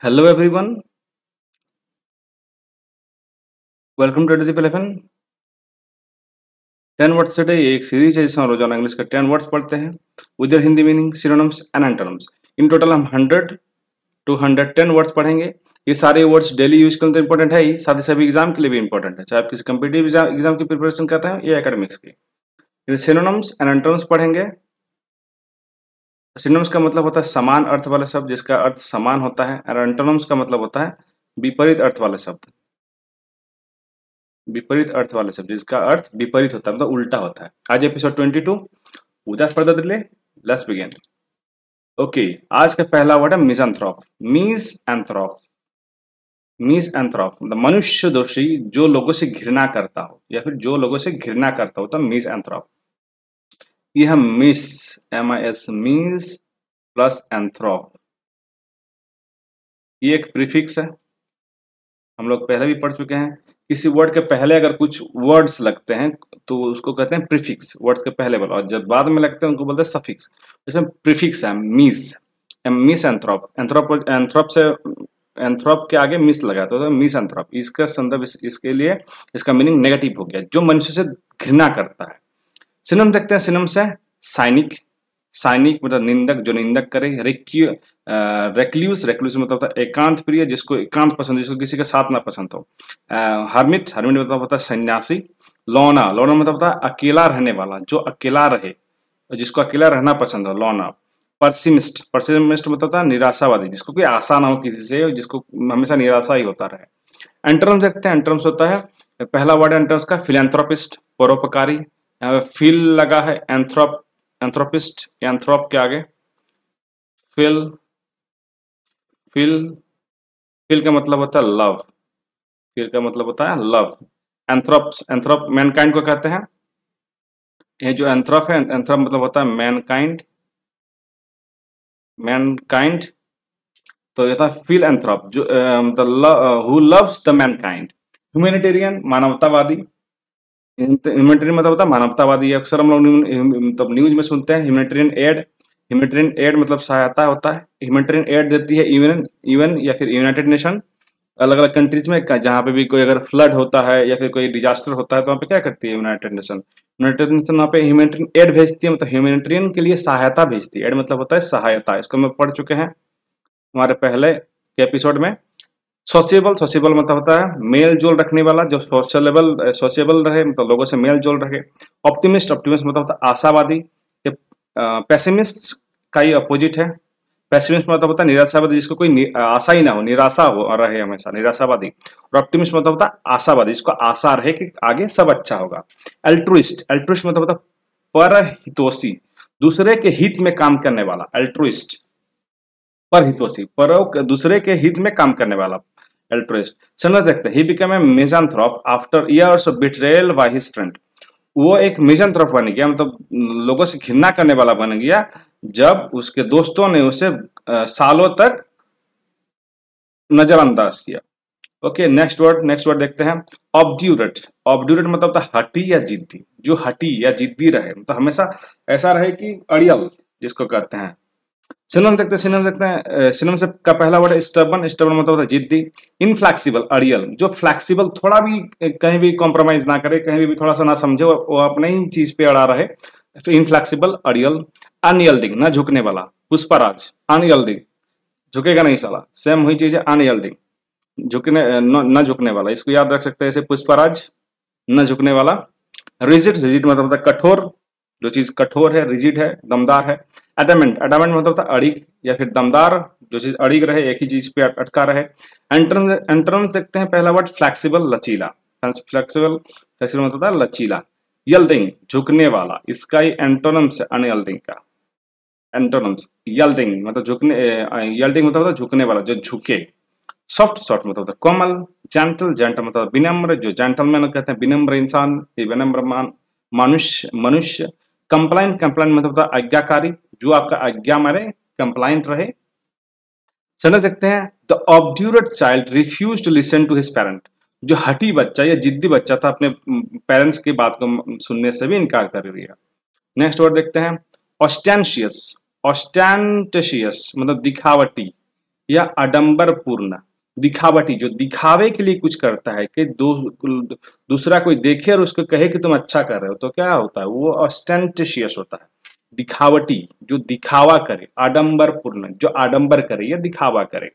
Hello everyone, welcome to Deep 11। 10 words today ये एक series है जिसमें हम रोजाना इंग्लिश का 10 वर्ड्स पढ़ते हैं with their Hindi meaning, synonyms and antonyms. In total हम 100 टू 110 वर्ड्स पढ़ेंगे। ये सारे वर्ड्स डेली यूज के लिए तो इंपॉर्टेंट है ही, साथ ही सभी एग्जाम के लिए भी इंपॉर्टेंट है, चाहे आप किसी कम्पिटिटिव एग्जाम की प्रिपरेशन कर रहे हैं या एकेडमिक्स की। सिनोनिम्स एंड एंटोनिम्स पढ़ेंगे। सिनोनिम्स का मतलब होता है समान अर्थ वाले शब्द जिसका अर्थ समान होता है, और एंटोनिम्स का मतलब होता है विपरीत अर्थ वाले शब्द। विपरीत अर्थ वाले शब्द जिसका अर्थ विपरीत होता है, मतलब उल्टा होता है। आज episode 22। Without further delay let's begin. Okay, आज का पहला वर्ड है मिज़ान्थ्रोप। मिज़एंथ्रोप, मिज़एंथ्रोप मतलब मनुष्य दोषी, जो लोगों से घृणा करता हो या फिर जो लोगों से घृणा करता हो तो मिज़एंथ्रोप। यह मिस, MIS, मिस प्लस एंथ्रोप, ये एक प्रीफिक्स है, हम लोग पहले भी पढ़ चुके हैं। किसी वर्ड के पहले अगर कुछ वर्ड्स लगते हैं तो उसको कहते हैं प्रीफिक्स, वर्ड्स के पहले वाला, और जब बाद में लगते हैं उनको बोलते हैं सफिक्स। इसमें प्रीफिक्स है मिस, मिस एंथ्रोप, एंथ्रोप एंथ्रोप से एंथ्रोप के आगे मिस लगा तो मिस एंथ्रोप। इसका संदर्भ इसके लिए इसका मीनिंग नेगेटिव हो गया, जो मनुष्य से घृणा करता है। सिनोनिम देखते हैं। सिनोनिम से साइनिक, साइनिक मतलब निंदक, जो निंदक करे। रेक्ल्यूस, रेक्ल्यूस मतलब होता है एकांत प्रिय, जिसको एकांत पसंद, जिसको किसी के साथ ना पसंद हो। हर्मिट, हर्मिट मतलब होता है सन्यासी। लौना, लौना मतलब होता है अकेला रहने वाला, जो अकेला रहे, जिसको अकेला रहना पसंद हो, लौना। परसिमिस्ट, परसिमिस्ट मतलब होता है निराशावादी, जिसको कोई आशा ना हो किसी से, जिसको हमेशा निराशा ही होता रहे। एंटरम्स देखते हैं। एंटरम्स होता है, पहला वर्ड एंटरम्स का फिलैंथ्रोपिस्ट, परोपकारी। यहाँ पे फिल लगा है, एंथ्रोप, एंथ्रोपिस्ट, एंथ्रोप के आगे फिल, फिल, फिल का मतलब होता है लव, फिल का मतलब होता है लव। एंथ्रोप, एंथ्रोप मैनकाइंड को कहते हैं। ये जो एंथ्रोप है, एंथ्रोप मतलब होता है मैनकाइंड, मैनकाइंड। तो ये था फिल एंथ्रोप, जो मतलब who loves the Mankind. Humanitarian, मानवतावादी। ह्यूमैनिटेरियन मतलब होता है मानवतावादी। अक्सर हम लोग मतलब न्यूज में सुनते हैं ह्यूमैनिटेरियन एड। ह्यूमैनिटेरियन एड मतलब सहायता होता है। ह्यूमैनिटेरियन एड देती है यूएन, यूएन या फिर यूनाइटेड नेशन, अलग अलग कंट्रीज में। जहाँ पे भी कोई अगर फ्लड होता है या फिर कोई डिजास्टर होता है तो वहाँ पे क्या करती है यूनाइटेड नेशन, यूनाइटेड नेशन वहाँ पे ह्यूमैनिटेरियन एड भेजती है, मतलब ह्यूमैनिटेरियन के लिए सहायता भेजती है। एड मतलब होता है सहायता, इसको हम पढ़ चुके हैं हमारे पहले के एपिसोड में। सोशिएबल, सोशिएबल मतलब होता है मेल जोल रखने वाला, जो सोशलेबल, सोशिएबल रहे, मतलब लोगों से मेल जोल रखे। ऑप्टिमिस्ट, ऑप्टिमिस्ट मतलब होता है आशावादी। पेसिमिस्ट का ही अपोजिट है। पेसिमिस्ट मतलब होता है निराशावादी, जिसको कोई आशा ही ना हो, निराशा हो रहे हमेशा, निराशावादी। और ऑप्टिमिस्ट मतलब होता है आशावादी, जिसको आशा रहे कि आगे सब अच्छा होगा। अल्ट्रुइस्ट, अल्ट्रुइस्ट मतलब होता है परहितोषी, दूसरे के हित में काम करने वाला। अल्ट्रुइस्ट, परहितोषी, पर दूसरे के हित में काम करने वाला, अल्ट्रुइस्ट। समझ देखते हैं, he become a misanthrope after years of betrayal by his friend. वो एक मिज़ान्थ्रोप बन गया, मतलब लोगों से घृणा करने वाला बन गया, जब उसके दोस्तों ने उसे सालों तक नजरअंदाज किया। ओके, नेक्स्ट वर्ड देखते हैं। ऑब्ड्यूरेट, ऑब्ड्यूरेट मतलब होता है हठी या जिद्दी, जो हठी या जिद्दी रहे, मतलब हमेशा ऐसा रहे कि अड़ियल, जिसको कहते हैं। सिनोनिम देखते हैं। सिनोनिम देखते हैं। सिनोनिम से का पहला वर्ड है स्टबर्न, स्टबर्न मतलब होता है जिद्दी। इनफ्लेक्सिबल, अड़ियल, जो फ्लेक्सिबल, थोड़ा भी कहीं भी कॉम्प्रोमाइज ना करे, कहीं भी थोड़ा सा ना समझे, वो अपने ही चीज पे अड़ा रहे, फिर इनफ्लेक्सिबल, अड़ियल। अनयल्डिंग, ना झुकने वाला, पुष्पराज, अनयल्डिंग, झुकेगा नहीं साला, सेम हुई चीज है अनयल्डिंग, झुकने न झुकने वाला, इसको याद रख सकते हैं ऐसे, पुष्पराज, न झुकने वाला। रिजिड, रिजिड मतलब होता है कठोर, जो चीज कठोर है, रिजिड है, दमदार है। एडामेंट, एडामेंट मतलब होता है अड़िग या फिर दमदार, जो चीज अड़िग रहे, एक ही चीज पे अटका रहे। एंटरम्स देखते हैं। पहला वर्ड फ्लेक्सिबल, लचीला, फ्लेक्सिबल, फ्लेक्सिबल मतलब होता है लचीला। यल्डिंग, झुकने वाला, इसका ही एंटोनम्स है अनयल्डिंग का। एंटोनम्स, यल्डिंग मतलब झुकने, यल्डिंग मतलब होता है झुकने वाला, जो झुके। सॉफ्ट, सॉफ्ट मतलब होता है कोमल। जेंटल, जेंटल मतलब विनम्र, जो जेंटलमैन कहते हैं विनम्र इंसान, विनम्र मनुष्य, मनुष्य। कंप्लाइंट, कंप्लाइंट मतलब होता है आज्ञाकारी, जो आपका आज्ञा मारे, कंप्लाइंट रहे। चलो देखते हैं। The obdurate child refuse to listen to his parent, जो हठी बच्चा या जिद्दी बच्चा था, अपने पेरेंट्स की बात को सुनने से भी इनकार कर दिया। नेक्स्ट वर्ड देखते हैं। ऑस्टेंशियस, ऑस्टेंटिशियस मतलब दिखावटी, या आडंबर पूर्ण, दिखावटी, जो दिखावे के लिए कुछ करता है कि दूसरा कोई देखे और उसको कहे कि तुम अच्छा कर रहे हो, तो क्या होता है वो ऑस्टेंटिशियस होता है। दिखावटी, जो दिखावा करे, आडंबर पूर्ण, जो आडंबर करे या दिखावा करे।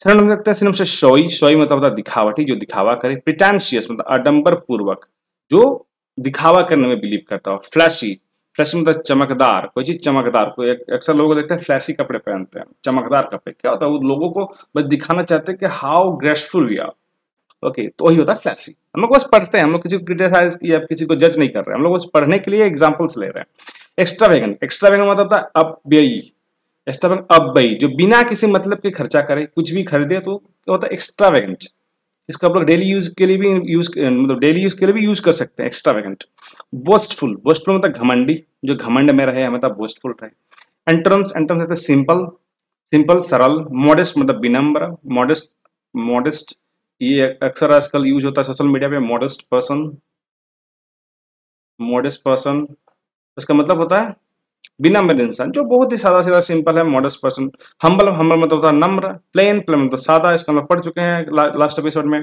सिनोनिम देखते हैं, सिनोनिम से शोई, शोई मतलब होता है दिखावटी, जो दिखावा करे। प्रिटेंशियस मतलब आडंबर पूर्वक, जो दिखावा करने में बिलीव करता हो। फ्लैशी, फ्लैशी मतलब चमकदार, कोई चीज चमकदार, कोई अक्सर लोग देखते हैं फ्लैशी कपड़े पहनते हैं, चमकदार कपड़े, क्या होता है वो लोगों को बस दिखाना चाहते हैं कि how graceful we are. Okay, तो वही होता है फ्लैशी। हम लोग बस पढ़ते हैं, हम लोग किसी को क्रिटिसाइज या किसी को जज नहीं कर रहे हैं, हम लोग बस पढ़ने के लिए एग्जाम्पल्स ले रहे हैं। एक्स्ट्रावेगेंट, एक्स्ट्रावेगेंट मतलब होता है अपव्ययी, एक्स्ट्रावेगेंट अपव्ययी, जो बिना किसी मतलब के खर्चा करे, कुछ भी खरीदे तो क्या होता है एक्स्ट्रावेगेंट। इसको आप लोग डेली यूज के लिए भी मतलब डेली यूज के लिए भी यूज कर सकते हैं, एक्स्ट्रावेगेंट। बोस्टफुल, बोस्टफुल मतलब घमंडी, जो घमंड में रहे मतलब बोस्टफुल रहे। एंटरम्स, एंटरम्स मतलब सिंपल, सिंपल सरल। मॉडेस्ट मतलब विनम्र, मॉडेस्ट, मॉडेस्ट ये अक्सर आजकल यूज होता है सोशल मीडिया पे, मॉडेस्ट पर्सन, मॉडेस्ट पर्सन, इसका मतलब होता है विनम्र इंसान, जो बहुत ही सादा सीधा सिंपल है, मॉडेस्ट पर्सन। हम्बल, हम्बल मतलब होता है नम्र। प्लेन, प्लेन मतलब सादा, इसका हम लोग पढ़ चुके हैं लास्ट एपिसोड में।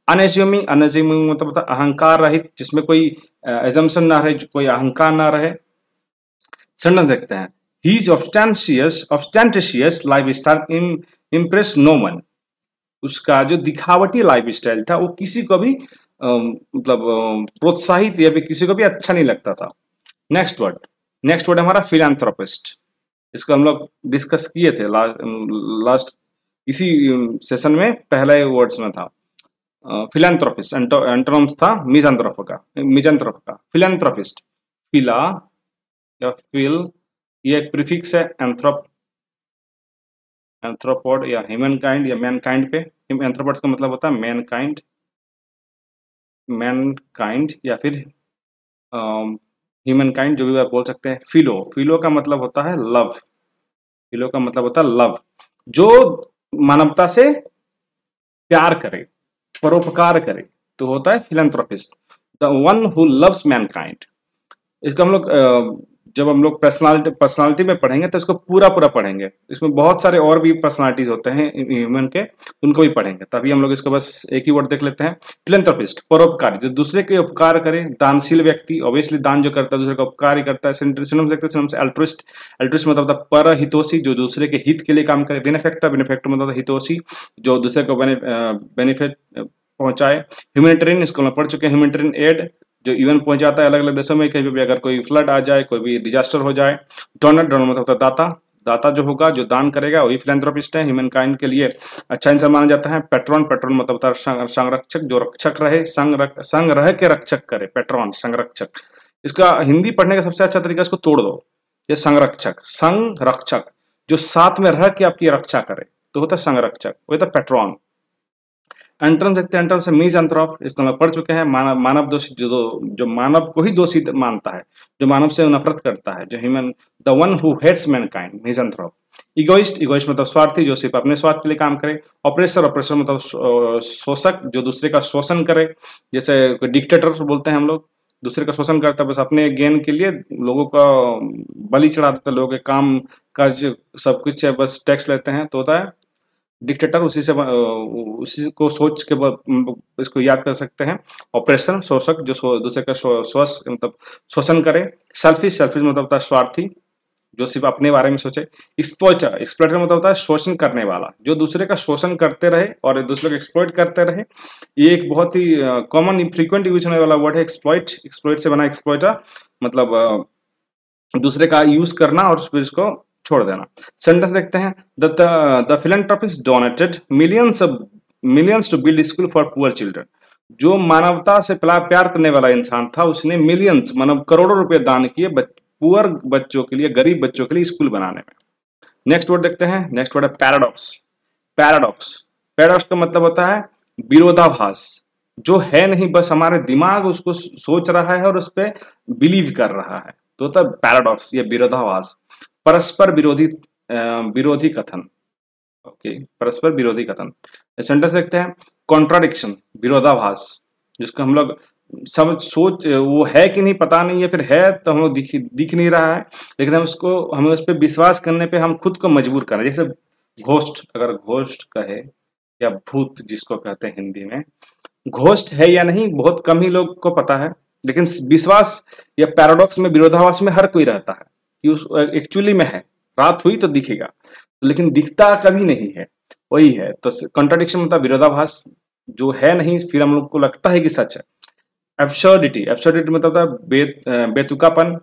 अनएज्यूमिंग, अनएज्यूमिंग मतलब होता है अहंकार रहित, जिसमें कोई एजम्पशन ना रहे, कोई अहंकार ना रहे। सेंटेंस देखते हैं, His ostentatious lifestyle impressed no one. उसका जो दिखावटी लाइफस्टाइल था वो किसी को भी मतलब प्रोत्साहित या फिर किसी को भी अच्छा नहीं लगता था। नेक्स्ट वर्ड, नेक्स्ट वर्ड हमारा फिलैंथ्रोपिस्ट। इसको हम लोग डिस्कस किए थे लास्ट इसी सेशन में, पहले वर्ड्स में था। फिलैंथ्रोपिस्ट एंटोनिम्स था मिज़ांथ्रोप का। फिलैंथ्रोपिस्ट, फिला या फिल, ये एक प्रीफिक्स है एंथ्रोप, एंथ्रोपोड या ह्यूमन काइंड या मैन काइंड पे। एंथ्रोपोड का मतलब होता है मैन काइंड, मैन काइंड या फिर ह्यूमन काइंड, जो भी आप बोल सकते हैं। फिलो, फिलो का मतलब होता है लव, फिलो का मतलब होता है लव, जो मानवता से प्यार करे, परोपकार करे, तो होता है philanthropist, the one who loves Mankind. इसको हम लोग जब हम लोग पर्सनालिटी में पढ़ेंगे तो इसको पूरा पूरा पढ़ेंगे, इसमें बहुत सारे और भी पर्सनालिटीज होते हैं ह्यूमन के, उनको भी पढ़ेंगे। तभी हम लोग इसको बस एक ही वर्ड देख लेते हैं, फिलैंथ्रोपिस्ट, परोपकारी, जो दूसरे के उपकार करे, दानशील व्यक्ति, ऑब्वियसली दान जो करता है दूसरे का उपकार ही करता है। सिनोनिम्स देखते हैं, अल्ट्रुइस्ट, अल्ट्रुइस्ट मतलब परहितोषी, जो दूसरे के हित के लिए काम करे। बेनिफैक्टर, बेनिफैक्टर मतलब हितोषी, जो दूसरे को बेनिफिट पहुंचाए। ह्यूमैनिटेरियन, इसको हम पढ़ चुके हैं, ह्यूमैनिटेरियन एड, जो यूएन पहुंचाता है अलग अलग देशों में, कहीं भी अगर कोई फ्लड आ जाए, कोई भी डिजास्टर हो जाए। डोनर, डोनर मतलब होता है दाता, दाता जो होगा, जो दान करेगा वही फिलैंथ्रोपिस्ट है, ह्यूमन काइंड के लिए अच्छा इंसान माना जाता है। पेट्रॉन, पेट्रॉन मतलब होता है संरक्षक, जो रक्षक रहे, संग रह के रक्षक करे, पेट्रॉन संरक्षक। इसका हिंदी पढ़ने का सबसे अच्छा तरीका, इसको तोड़ दो, ये संरक्षक, संरक्षक जो साथ में रह के आपकी रक्षा करे, तो होता है संरक्षक, वो होता है पेट्रॉन। एंटरम देखते हैं, एंटरम से मिज़ांथ्रोप, इसको हम पढ़ चुके हैं, मानव दोषी, जो मानव को ही दोषी मानता है, जो मानव से नफरत करता है, जो human, the one who hates mankind, misanthrope. Egoist, egoist मतलब स्वार्थी, जो सिर्फ अपने स्वार्थ के लिए काम करे। ऑपरेसर, ऑपरेसर मतलब शोषक, जो दूसरे का शोषण करे, जैसे डिक्टेटर बोलते हैं हम लोग, दूसरे का शोषण करता है, बस अपने गेन के लिए लोगों का बलि चढ़ा देता है, लोगों के काम का सब कुछ है, बस टैक्स लेते हैं, तो होता है डिक्टेटर। उसी को सोच के इसको याद कर सकते हैं। ऑपरेशन, शोषक, जो दूसरे का मतलब शोषण करे। सेल्फिश, सेल्फिश मतलब होता है स्वार्थी, जो सिर्फ अपने बारे में सोचे। एक्सप्लॉइटर, एक्सप्लॉइटर मतलब होता है शोषण करने वाला, जो दूसरे का शोषण करते रहे और दूसरे को एक्सप्लॉइट करते रहे। ये एक बहुत ही कॉमन फ्रीक्वेंट यूज होने वाला वर्ड है, एक्सप्लॉइट, एक्सप्लॉइट से बना एक्सप्लॉइटर, मतलब दूसरे का यूज करना और फिर इसको छोड़ देना। सेंटेंस देखते हैं, the philanthropist donated millions to build school for poor children. जो मानवता से प्यार करने वाला इंसान था, उसने मिलियंस मतलब करोड़ों रुपए दान किए पुअर बच्चों के लिए, गरीब बच्चों के लिए स्कूल बनाने में। नेक्स्ट वर्ड देखते हैं, नेक्स्ट वर्ड है पैराडॉक्स। पैराडॉक्स, पैराडॉक्स का मतलब होता है विरोधाभास, जो है नहीं, बस हमारे दिमाग उसको सोच रहा है और उस पर बिलीव कर रहा है, तो होता है पैराडॉक्स, ये विरोधाभास। परस्पर विरोधी कथन, ओके, परस्पर विरोधी कथन। सेंटेंस देखते हैं, कॉन्ट्राडिक्शन, विरोधाभास, जिसको हम लोग सब सोच वो है कि नहीं पता नहीं है, फिर है तो हम लोग दिख नहीं रहा है, लेकिन हम उस पर विश्वास करने पे हम खुद को मजबूर कर रहे हैं। जैसे घोस्ट, अगर घोस्ट कहे या भूत जिसको कहते हैं हिंदी में, घोस्ट है या नहीं बहुत कम ही लोग को पता है, लेकिन विश्वास या पैराडॉक्स में, विरोधाभास में हर कोई रहता है कि उस एक्चुअली में है, रात हुई तो दिखेगा, लेकिन दिखता कभी नहीं है, वही है। तो कॉन्ट्राडिक्शन मतलब विरोधाभास, जो है नहीं फिर हम लोग को लगता है कि सच है। एब्सर्डिटी, एब्सर्डिटी मतलब होता है बेतुकापन।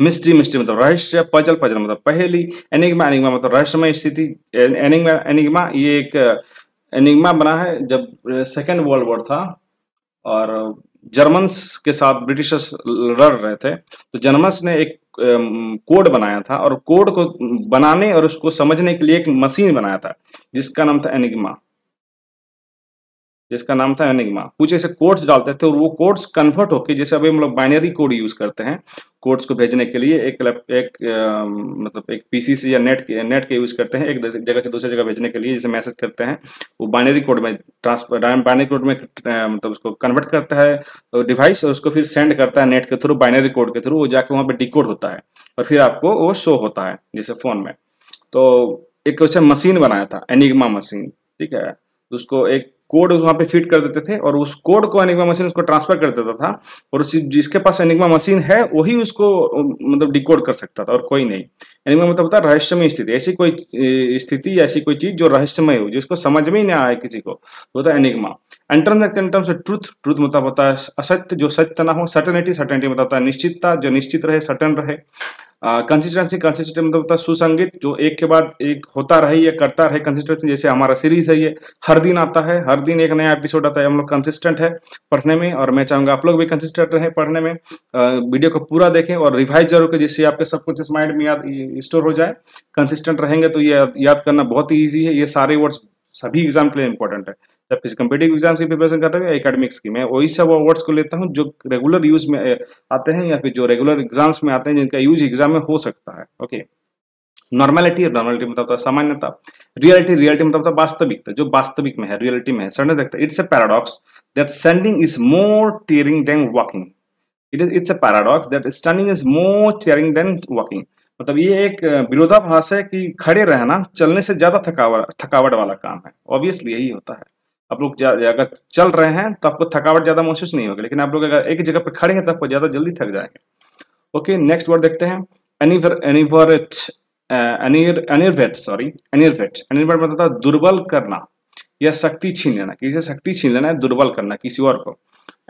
मिस्ट्री, मिस्ट्री मतलब रहस्य। पजल, पजल मतलब पहेली। एनिग्मा, एनिग्मा मतलब रहस्यमय स्थिति। एनिग्मा, एनिग्मा ये एक एनिग्मा बना है जब सेकेंड वर्ल्ड वॉर था और जर्मन्स के साथ ब्रिटिशर्स लड़ रहे थे, तो जर्मन्स ने एक कोड बनाया था और कोड को बनाने और उसको समझने के लिए एक मशीन बनाया था जिसका नाम था एनिग्मा, जिसका नाम था एनिग्मा। कुछ ऐसे कोड्स डालते थे और वो कोड्स कन्वर्ट होके, जैसे अभी हम लोग बाइनरी कोड यूज करते हैं कोड्स को भेजने के लिए, मतलब एक पीसी से या नेट के यूज करते हैं एक जगह से दूसरी जगह भेजने के लिए, जैसे मैसेज करते हैं, वो बाइनरी कोड में ट्रांसफर, बाइनरी कोड में मतलब उसको कन्वर्ट करता है डिवाइस और उसको फिर सेंड करता है नेट के थ्रू, बाइनरी कोड के थ्रू, वो जाके वहाँ पे डिकोड होता है और फिर आपको वो शो होता है जैसे फोन में। तो एक क्वेश्चन मशीन बनाया था, एनिग्मा मशीन, ठीक है। तो उसको एक कोड वहां पे फिट कर देते थे और उस कोड को एनिग्मा मशीन उसको ट्रांसफर कर देता था और उसी जिसके पास एनिग्मा मशीन है वही उसको मतलब डिकोड कर सकता था और कोई नहीं। एनिग्मा मतलब होता है रहस्यमय स्थिति, ऐसी कोई स्थिति, ऐसी कोई चीज जो रहस्यमय हो, जिसको समझ में ही ना आए किसी को, तो होता है एनिग्मा। एंटर्म से ट्रूथ, ट्रूथ मतलब होता है असत्य जो सत्य ना हो। सर्टेनिटी, सर्टेनिटी मतलब होता है निश्चितता जो निश्चित रहे, सर्टन रहे। कंसिस्टेंसी, कंसिस्टेंसी मतलब होता है सुसंगत जो एक के बाद एक होता रहे या करता रहे। कंसिस्टेंसी जैसे हमारा सीरीज है, ये हर दिन आता है, हर दिन एक नया एपिसोड आता है, हम लोग कंसिस्टेंट है पढ़ने में और मैं चाहूंगा आप लोग भी कंसिस्टेंट रहे पढ़ने में। वीडियो को पूरा देखें और रिवाइज जरूर करें जिससे आपके सब कुछ माइंड में याद स्टोर हो जाए। कंसिस्टेंट रहेंगे तो ये याद करना बहुत ही ईजी है। ये सारे वर्ड्स सभी एग्जाम के लिए इंपॉर्टेंट है, जब किसी कम्पिटेटिव एग्जाम्स की प्रिपरेशन कर रहे हो या एकेडमिक्स की। मैं वही सब वर्ड्स को लेता हूँ जो रेगुलर यूज में आते हैं या फिर जो रेगुलर एग्जाम्स में आते हैं, जिनका यूज एग्जाम में हो सकता है। ओके, नॉर्मेलिटी, नॉर्मेलिटी मतलब होता है सामान्यता। रियलिटी, रियलिटी मतलब होता है वास्तविकता, जो वास्तविक में है, रियलिटी में है। सडन देखते हैं, it's a paradox that standing is more tiring than walking. It's a paradox that standing is more tiring than walking. मतलब ये एक विरोधाभास है कि खड़े रहना चलने से ज्यादा थकावट वाला काम है। ऑब्वियसली यही होता है। आप लोग अगर चल रहे हैं तो आपको थकावट ज्यादा महसूस नहीं होगी, लेकिन आप लोग अगर एक जगह पर खड़े हैं तो आपको ज्यादा जल्दी थक जाएंगे। ओके, नेक्स्ट वर्ड देखते हैं, एनिवर्ट, एनिर्वेट मतलब होता है दुर्बल करना या शक्ति छीन लेना, किसी से शक्ति छीन लेना है, दुर्बल करना किसी और को,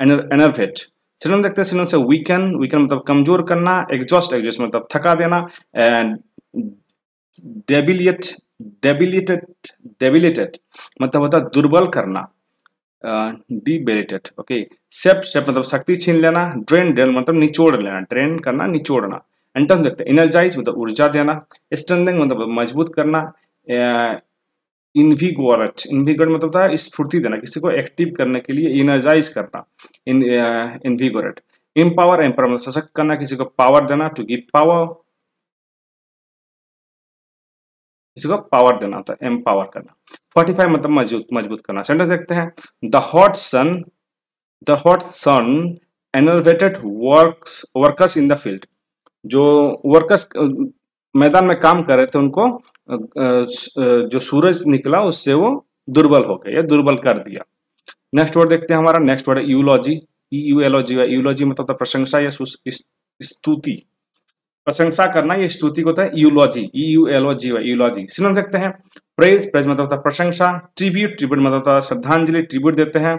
एनर्वेट। सिनोनिम देखते हैं, सिनोनिम से वीकन, वीकन मतलब कमजोर करना। एग्जॉस्ट, एग्जॉस्ट मतलब थका देना। एंड डेबिलिएट, डेबिलिटेड, डेबिलिटेड मतलब होता है दुर्बल करना, डिबिलिटेड। ओके, सेप, सेप मतलब शक्ति छीन लेना। ड्रेन, ड्रेन मतलब निचोड़ लेना, ड्रेन करना, निचोड़ना। एंटन देखते हैं, एनर्जाइज मतलब ऊर्जा देना। स्ट्रेंथनिंग मतलब मजबूत करना। इनविगोरेट, इनविगोरेट मतलब होता है स्फूर्ति देना, किसी को एक्टिव करने के लिए एनर्जाइज करना, इनविगोरेट। एम्पावर, एम्पावर मतलब सशक्त करना, किसी को पावर देना, टू गिव पावर, किसी को पावर देना था, एम्पावर करना। 45 मतलब मजबूत, मजबूत करना। सेंटेंस देखते हैं, the hot sun, the hot sun enervated workers in the field. जो वर्कर्स मैदान में काम कर रहे थे उनको जो सूरज निकला उससे वो दुर्बल हो गए या दुर्बल कर दिया। नेक्स्ट वर्ड देखते हैं, हमारा नेक्स्ट वर्ड है यूलॉजी, यूएलओजी। यूलॉजी मतलब प्रशंसा या स्तुति, प्रशंसा करना, ये स्तुति को होता है यूलॉजी, यूएलओजी, यूलॉजी। सिनोनिम देखते हैं, प्रेज, प्रेज मतलब होता है प्रशंसा। ट्रिब्यूट, ट्रिब्यूट मतलब होता है श्रद्धांजलि, ट्रिब्यूट देते हैं।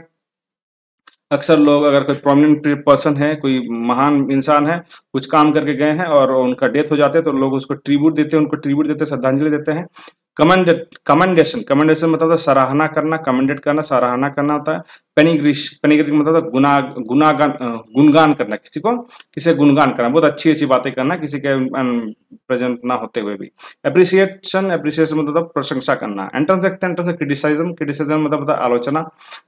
अक्सर लोग, अगर कोई प्रोमिनेंट पर्सन है, कोई महान इंसान है, कुछ काम करके गए हैं और उनका डेथ हो जाते हैं तो लोग उसको ट्रिब्यूट देते हैं, उनको ट्रिब्यूट देते हैं, श्रद्धांजलि देते हैं। कमेंडेशन, कमेंडेशन मतलब सराहना करना, कमेंडेट करना, सराहना करना होता है। पेनिग्रिश, पेनिग्रिश मतलब गुनागान, गुणगान करना, किसी को, किसी गुणगान करना, बहुत अच्छी अच्छी बातें करना किसी के प्रेजेंट ना होते हुए भी। एप्रिसिएशन, एप्रिसिएशन मतलब प्रशंसा करना। एंट्रेंस देखते हैं, एंट्रेंस क्रिटिसाइज्म, क्रिटिसाइज्म मतलब होता है आलोचना।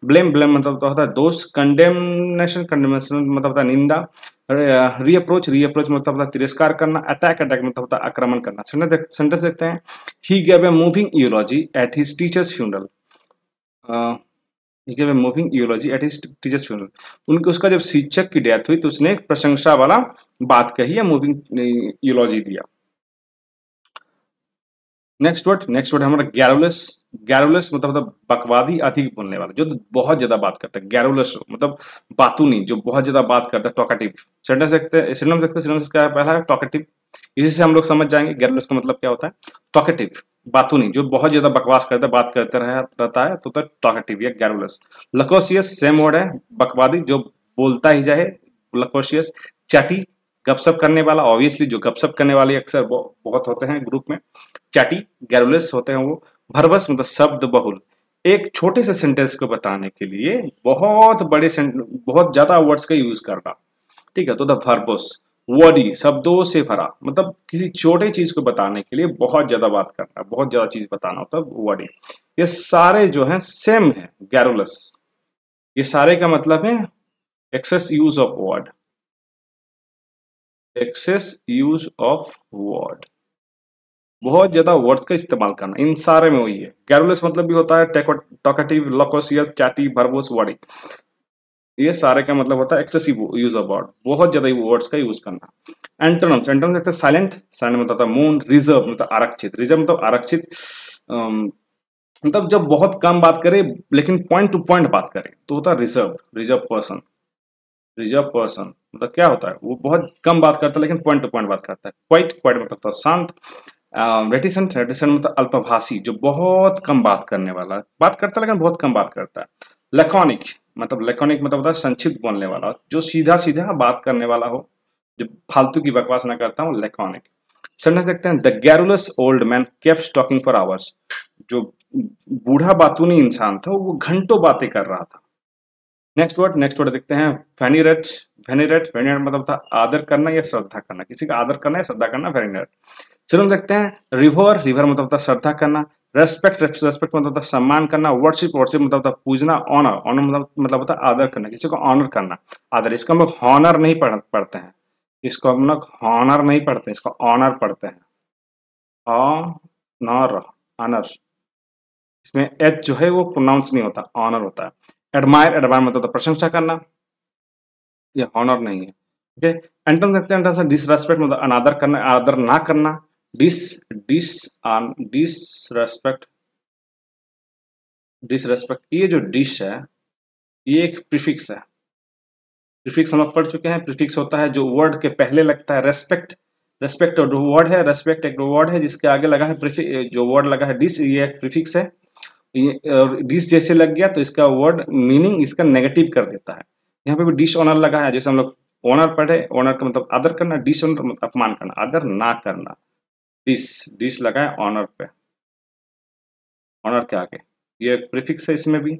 ब्लेम, ब्लेम मतलब होता है दोष। कंडेमनेशन, कंडेमनेशन मतलब होता है निंदा। रीअप्रोच, रीअप्रोच मतलब होता है तिरस्कार करना। अटैक, अटैक मतलब होता है आक्रमण करना। सेंटेंस देखते हैं, he gave a moving eulogy at his teacher's funeral. He gave a moving eulogy at his teacher's funeral. उनके, उसका जब शिक्षक की डेथ हुई तो उसने एक प्रशंसा वाला बात कही या मूविंग यूलॉजी दिया। नेक्स्ट वर्ड हमारा गैरुलस। गैरुलस मतलब बकवादी, अधिक बोलने वाला, जो बहुत ज्यादा बात करता है। गैरुलस मतलब बातूनी, जो बहुत ज्यादा बात करता है, टॉकेटिव। सेंटेंस देखते हैं, सिनोनिम्स का पहला है टॉकेटिव। इसी से हम लोग समझ जाएंगे गैरुलस का मतलब क्या होता है। टॉकेटिव, बातूनी, जो बहुत ज्यादा बकवास करता है, बात करते रहता है, तो टॉकेटिव या गैरुलस। लकोसियस सेम वर्ड है, बकवादी, जो बोलता ही जाए, लकोसियस। चैटी, गपशप करने वाला, ऑब्वियसली जो गपशप करने वाले अक्सर बहुत होते हैं ग्रुप में, चैटी गैरुलस होते हैं वो। भरबस मतलब शब्द बहुल, एक छोटे से सेंटेंस को बताने के लिए बहुत ज्यादा वर्ड्स का यूज करना, ठीक है। तो द वर्बस, वर्डी, शब्दों से भरा, मतलब किसी छोटे चीज को बताने के लिए बहुत ज्यादा बात करना, बहुत ज्यादा चीज बताना होता है, वर्डी। ये सारे जो है सेम है गैरुलस। ये सारे का मतलब है excess use of word, excess use of word, बहुत ज्यादा वर्ड्स का इस्तेमाल करना, इन सारे में वही है। गैरुलस मतलब भी होता है टॉकेटिव, लोकोसियस, चैटी, वर्बोस, वर्डी। ये सारे का मतलब होता है एक्सेसिव यूज ऑफ वर्ड, बहुत ज्यादा वर्ड्स का यूज करना। एंटोनिम्स, एंटोनिम्स देखते हैं साइलेंट, साइलेंट मतलब होता है मौन। रिजर्व मतलब आरक्षित, रिजर्व मतलब आरक्षित, मतलब जब बहुत कम बात करे लेकिन पॉइंट टू पॉइंट बात करे तो होता है reserve, reserve person. Reserve person मतलब क्या होता है, वो बहुत कम बात करता है लेकिन पॉइंट टू पॉइंट बात करता है। क्वाइट, क्वाइट मतलब होता है शांत। रेटिसेंट, रेटिसेंट मतलब अल्पभाषी, जो बहुत कम बात करने वाला, बात करता है लेकिन बहुत कम बात करता है। लैकोनिक मतलब होता है संक्षिप्त बोलने वाला, जो सीधा सीधा बात करने वाला हो, जो फालतू की बकवास ना करता हूँ, लैकोनिक। सेंटेंस देखते हैं, the garrulous old man kept talking for hours, जो बूढ़ा बातूनी इंसान था वो घंटों बातें कर रहा था। नेक्स्ट वर्ड देखते हैं, वेनिरेट। वेनिरेट मतलब था आदर करना या श्रद्धा करना, किसी का आदर करना या श्रद्धा करना, वेनिरेट। चलो देखते हैं, रिवर, रिवर मतलब होता है श्रद्धा करना। रेस्पेक्ट, रेस्पेक्ट मतलब होता है सम्मान करना। वर्शिप, वर्शिप मतलब होता है पूजना। ऑनर, ऑनर मतलब होता है आदर करना, किसी को ऑनर करना, आदर। इसको हम लोग हॉनर नहीं पढ़ते हैं, इसको हम लोग हॉनर नहीं पढ़ते हैं, इसको ऑनर पढ़ते हैं। ऑनर, ऑनर, इसमें एच जो है वो प्रोनाउंस नहीं होता, ऑनर होता है। एडमायर, एडमायर मतलब होता है प्रशंसा करना, ये हॉनर नहीं है, ठीक है। एंटोनिम देखते हैं, एंटोनिम डिसरेस्पेक्ट मतलब अनादर करना, आदर ना करना। डिस डिस डिसरेस्पेक्ट, डिसरेस्पेक्ट, ये जो डिश है ये एक प्रीफिक्स है। प्रीफिक्स हम लोग पढ़ चुके हैं, प्रीफिक्स होता है जो वर्ड के पहले लगता है। रेस्पेक्ट, रेस्पेक्ट और वर्ड है, रेस्पेक्ट एक वर्ड है जिसके आगे लगा है प्रीफिक्स, जो वर्ड लगा है डिस, ये एक प्रीफिक्स है। डिश जैसे लग गया तो इसका वर्ड मीनिंग इसका नेगेटिव कर देता है। यहाँ पे भी डिश ऑनर लगा है, जैसे हम लोग ऑनर पढ़े, ऑनर का मतलब आदर करना, डिश ऑनर मतलब अपमान करना, आदर ना करना। डिश, डिश लगा है ऑनर पे, ऑनर के आगे, ये प्रीफिक्स है, इसमें भी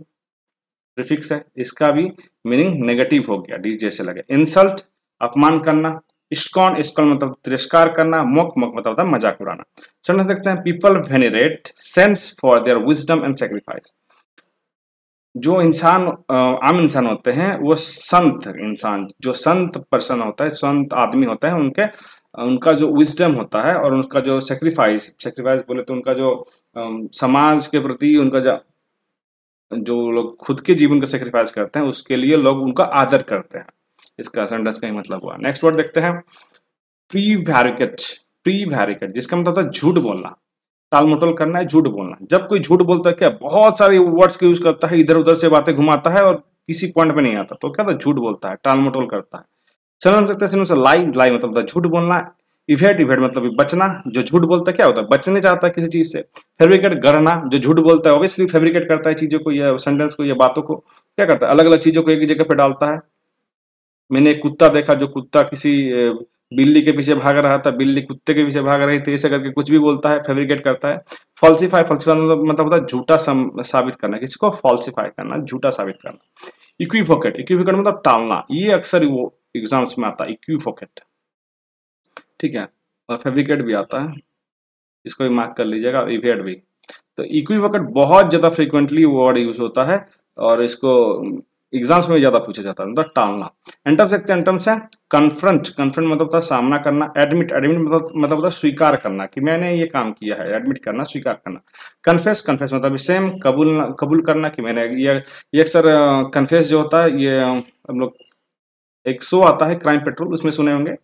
प्रीफिक्स है, इसका भी मीनिंग नेगेटिव हो गया, डिश जैसे लगे। इंसल्ट, अपमान करना। स्कॉन, स्कॉन मतलब तिरस्कार करना। मोक, मोक मतलब होता है मजाक उड़ाना। समझ सकते हैं, people venerate saints for their wisdom and sacrifice, जो इंसान आम इंसान होते हैं वो संत इंसान, जो संत पर्सन होता है, संत आदमी होता है, उनके उनका जो विजडम होता है और उनका जो सेक्रीफाइस, सेक्रीफाइस बोले तो उनका जो समाज के प्रति उनका जो लोग खुद के जीवन का सेक्रीफाइस करते हैं उसके लिए लोग उनका आदर करते हैं। इसका सेंटेंस का ही मतलब हुआ। नेक्स्ट वर्ड देखते हैं, प्रीवैरिकेट। प्रीवैरिकेट जिसका मतलब होता है झूठ बोलना, टाल मटोल करना है, झूठ बोलना। जब कोई झूठ बोलता है क्या, बहुत सारे वर्ड्स का यूज करता है, इधर उधर से बातें घुमाता है और किसी पॉइंट पे नहीं आता, तो क्या था, झूठ बोलता है, टाल मटोल करता है। समझ सकते हैं, लाई, लाई मतलब होता है झूठ बोलना। इवेट, इवेट मतलब बचना, जो झूठ बोलता है क्या होता है, बचने चाहता है किसी चीज से। फेब्रिकेट, गढ़ना, जो झूठ बोलता है ऑब्वियसली फेब्रिकेट करता है चीजों को या सेंटेंस को या बातों को, क्या करता है, अलग अलग चीजों को एक ही जगह पे डालता है। मैंने एक कुत्ता देखा, जो कुत्ता किसी बिल्ली के पीछे भाग रहा था, बिल्ली कुत्ते के पीछे भाग रही थी, ऐसे करके कुछ भी बोलता है, फेब्रिकेट करता है। फॉल्सिफाई, फॉल्सिफाई मतलब होता है झूठा साबित करना, किसी को फॉल्सिफाई करना, झूठा साबित करना। इक्विवोकेट, इक्विवोकेट मतलब टालना, ये अक्सर वो एग्जाम्स में आता है, इक्विवोकेट, ठीक है। और फेब्रिकेट भी आता है, इसको भी मार्क कर लीजिएगा, और इवेट भी। तो इक्विवोकेट बहुत ज्यादा फ्रीक्वेंटली वर्ड यूज होता है और इसको एग्जाम्स में ज्यादा पूछा जाता है, मतलब टालना। एंटम्स देखते हैं, एंटम्स है कन्फ्रंट, कन्फ्रंट मतलब होता है सामना करना। एडमिट, एडमिट मतलब होता है स्वीकार करना कि मैंने ये काम किया है, एडमिट करना, स्वीकार करना। कन्फेस, कन्फेस मतलब सेम कबूल, कबूल करना कि मैंने ये अक्सर कन्फेस जो होता है ये हम लोग, एक शो आता है क्राइम पेट्रोल, उसमें सुने होंगे।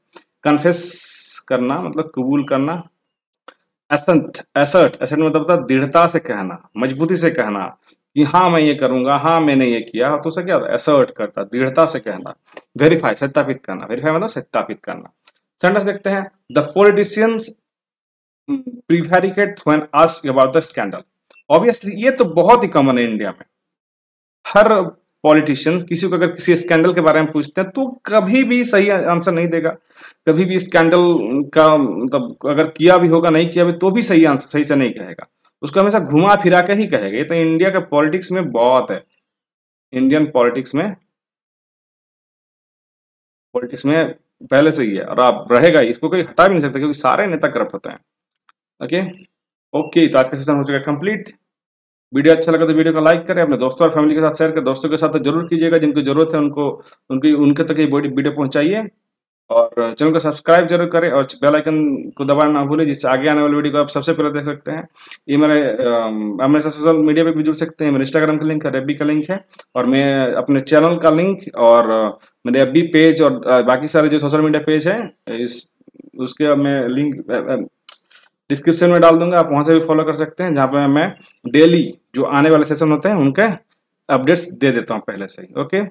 कन्फेस करना मतलब कबूल करना। एसेंट एसर्ट एसेंट मतलब होता है दृढ़ता से कहना, मजबूती से कहना कि हाँ मैं ये करूंगा, हाँ मैंने ये किया, तो उसे क्या एसर्ट करता, दृढ़ता से कहना। वेरीफाई सत्यापित करना, वेरीफाई मतलब सत्यापित करना। सेंटेंस देखते हैं, the politicians prevaricate when asked about the scandal. Obviously ये तो बहुत ही कॉमन है इंडिया में। हर पॉलिटिशियन किसी को अगर किसी स्कैंडल के बारे में पूछते हैं तो कभी भी सही आंसर नहीं देगा। कभी भी स्कैंडल का मतलब अगर किया भी होगा, नहीं किया भी तो भी सही आंसर सही से नहीं कहेगा, उसको हमेशा घुमा फिरा के ही कहेगा। ये तो इंडिया के पॉलिटिक्स में बहुत है। इंडियन पॉलिटिक्स में पहले से ही है और आप रहेगा ही, इसको कोई हटा भी नहीं सकता क्योंकि सारे नेता करप्ट होते हैं। ओके ओके, तो आज का सेशन हो चुका है कंप्लीट। वीडियो अच्छा लगा तो वीडियो को लाइक करें, अपने दोस्तों और फैमिली के साथ शेयर करें। दोस्तों के साथ तो जरूर कीजिएगा, जिनको जरूरत है उनको उनके तक ये वीडियो पहुंचाइए। और चैनल को सब्सक्राइब जरूर करें और बेल आइकन को दबाना ना भूलें, जिससे आगे आने वाली वीडियो को आप सबसे पहले देख सकते हैं। ये मेरे साथ सोशल मीडिया पे भी जुड़ सकते हैं। मेरे इंस्टाग्राम का लिंक है, एफबी का लिंक है, और मैं अपने चैनल का लिंक और मेरे एफबी पेज और बाकी सारे जो सोशल मीडिया पेज है इस उसके मैं लिंक डिस्क्रिप्शन में डाल दूंगा। आप वहां से भी फॉलो कर सकते हैं, जहाँ पे मैं डेली जो आने वाले सेशन होते हैं उनके अपडेट्स दे देता हूँ पहले से ही। ओके,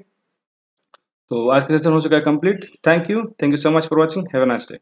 तो आज का सेशन हो चुका है complete. Thank you so much for watching. Have a nice day.